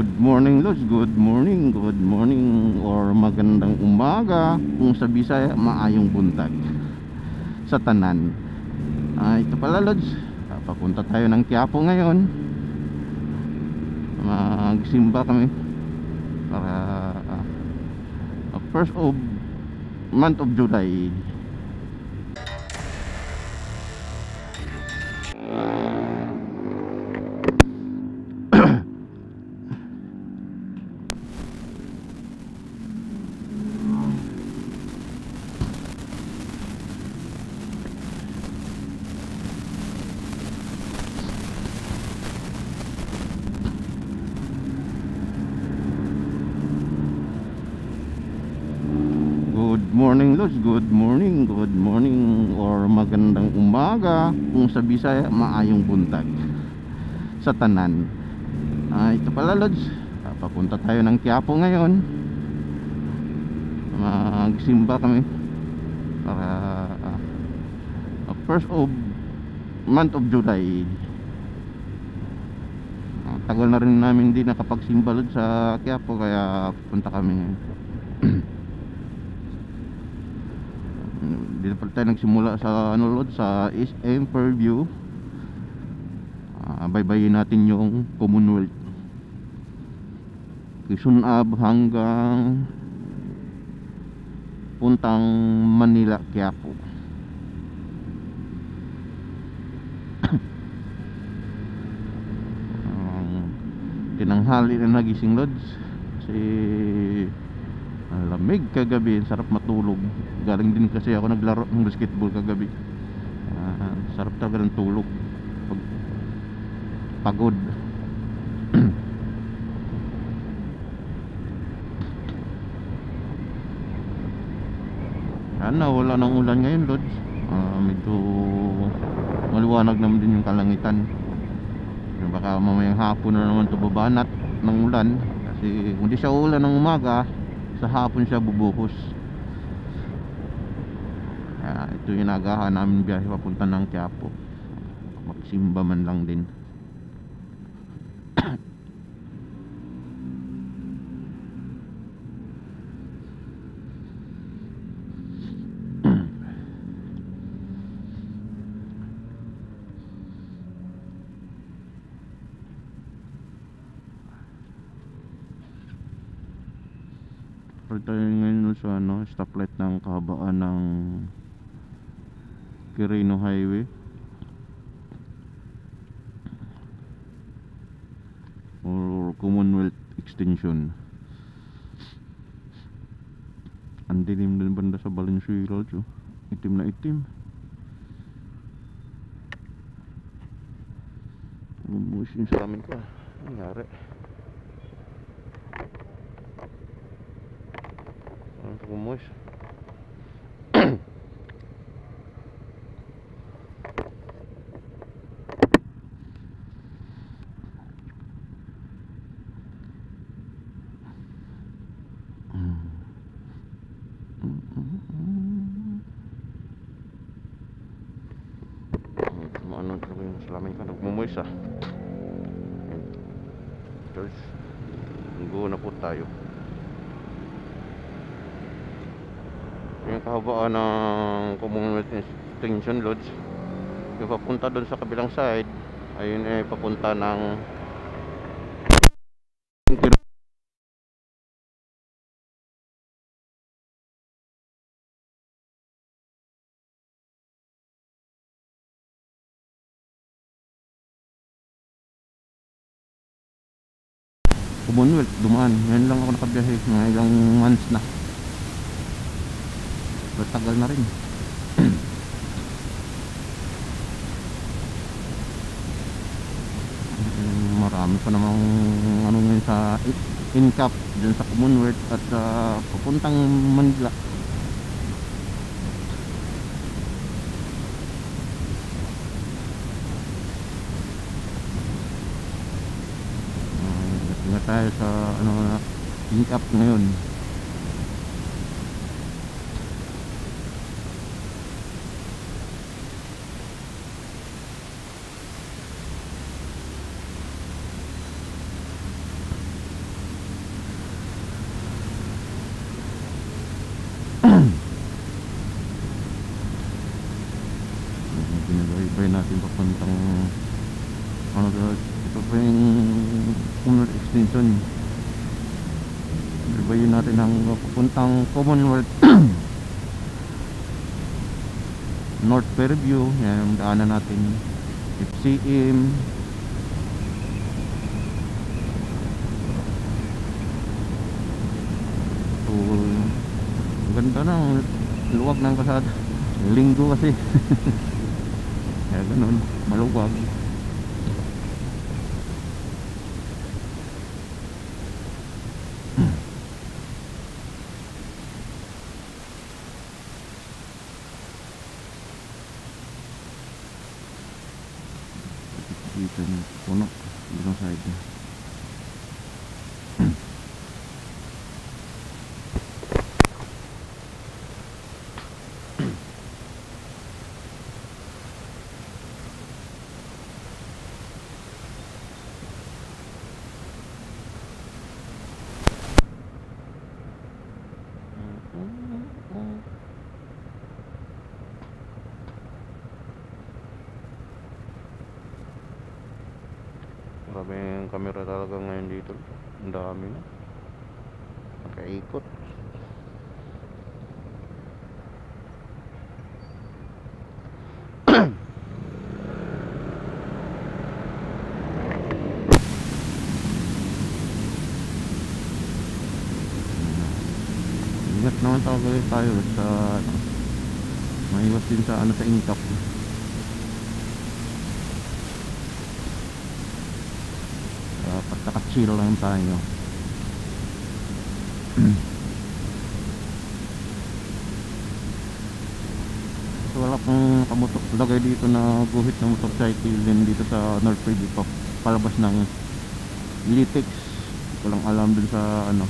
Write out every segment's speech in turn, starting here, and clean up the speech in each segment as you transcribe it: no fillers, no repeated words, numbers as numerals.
Good morning Lods, good morning, or magandang umaga kung sa Bisaya, maayong buntag sa tanan. Ito pala Lods, papunta tayo ng Quiapo ngayon. Magsimba kami para first of month of July. Good morning Lods, good morning, or magandang umaga kung sa Bisaya, maayong buntag sa tanan. Ito pala Lods, papunta tayo ng Quiapo ngayon. Magsimba kami para first of month of July. Tagal na rin namin din nakapagsimba Lods sa Quiapo, kaya punta kami ngayon. Dito pala tayo nagsimula sa Lod, sa SM Fairview. Baybayin natin yung Commonwealth, Quezon Ave hanggang puntang Manila, Quiapo. Tinanghali na nagising Lods kasi lamig kagabi, sarap matulog. Galing din kasi ako naglaro ng basketball kagabi. Sarap talaga ng tulog pag pagod. Sana wala nang ulan ngayon Lods. Medyo maliwanag naman din yung kalangitan. Baka mamayang hapon na naman ito babanat ng ulan. Kasi kung di siya ulan ng umaga, sa hapon siya bubuhos. Ito yung nagahan namin biyahe papunta ng Quiapo. Magsimba man lang din. Tayo ngayon sa stoplight ng kahabaan ng Quirino Highway or Commonwealth Extension. Ang dilim din banda sa Valenzuela, itim na itim. Lumusin yung salamin ko. Nangyari gumus. Ano talaga yung salamin ko, nagmumuis George, go na po tayo. Yung kahabaan ng Commonwealth Extension Lodge, yung papunta doon sa kabilang side, ayun ay papunta ng Commonwealth. Dumaan, ngayon lang ako nakabiyahe, mga ilang months na. Tagal na rin. Marami pa namang ano ngayon sa incap dyan sa Commonwealth at papuntang Manila. Tingnan tayo sa incap ngayon. natin papuntang ano to, ito pa yung Commonwealth Extension. Ibayin natin ang papuntang Commonwealth North Fairview. Yan ang daanan natin. FCM. So ganda na ang luwag ng kalsada. Linggo kasi kaya ganun, maluwag. Dito yung puno dito sa side niya. Grabe yung camera talaga ngayon dito. Ang dami na. Nakaikot. Ingat naman talaga tayo sa maiwas din sa ano, sa ingkap. Dapat naka-chill lang tayo. So, wala pong kamotok lagay dito na guhit ng motorcycle din dito sa North Fairview pa, palabas ng Litex. Walang alam dun sa ano.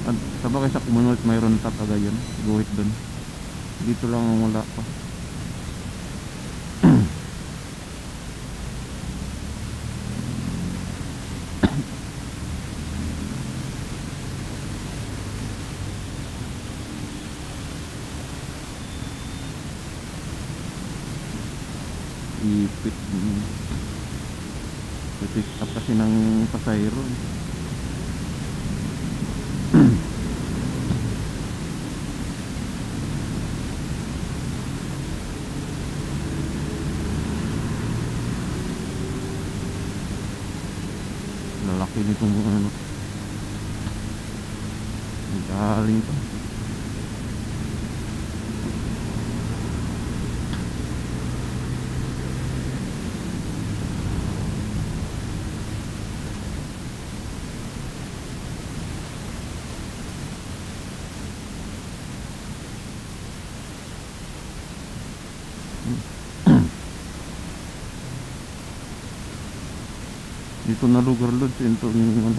At sabagay sa Commonwealth mayroon talaga yun, guhit dun. Dito lang wala pa. Ipit pick up kasi ng pasayro. Lalaki nitong ano, galing pa. Dito na lugar Lods, ito yung ano,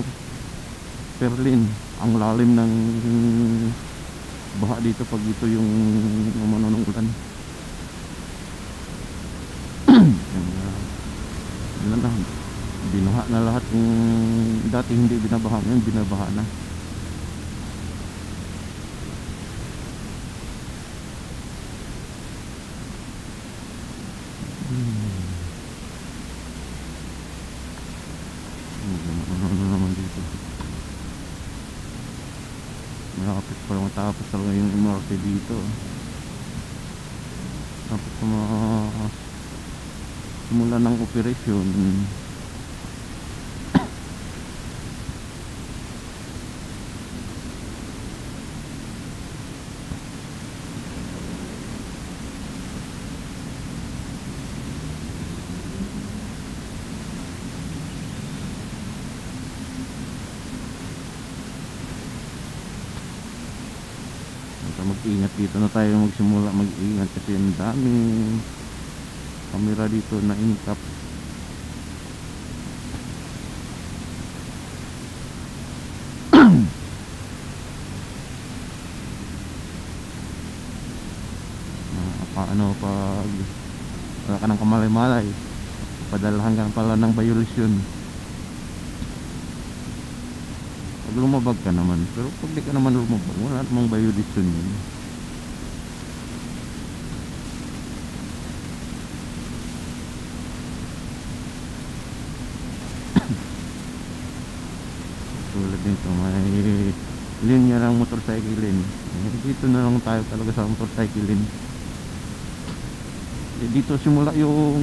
Perlin. Ang lalim ng baha dito pag ito yung umano ng ulan. Ano na, binaha na lahat yung dati hindi binabaha, ngayon binabaha na. Ano naman dito, malapit pa lang matapos talaga yung MRT dito. Tapos simula ng operasyon. Mag-ingat dito na tayo magsimula mag-ingat kasi ang daming kamera dito na ingkap. Paano pag wala ka ng kamalay-malay, padalahan ka pala ng violation. Pag lumabag ka naman, pero pag di ka naman lumabag, wala namang violation yun. tulad dito may linya ng motorcycle lane. Dito na lang tayo talaga sa motorcycle lane. Dito simula yung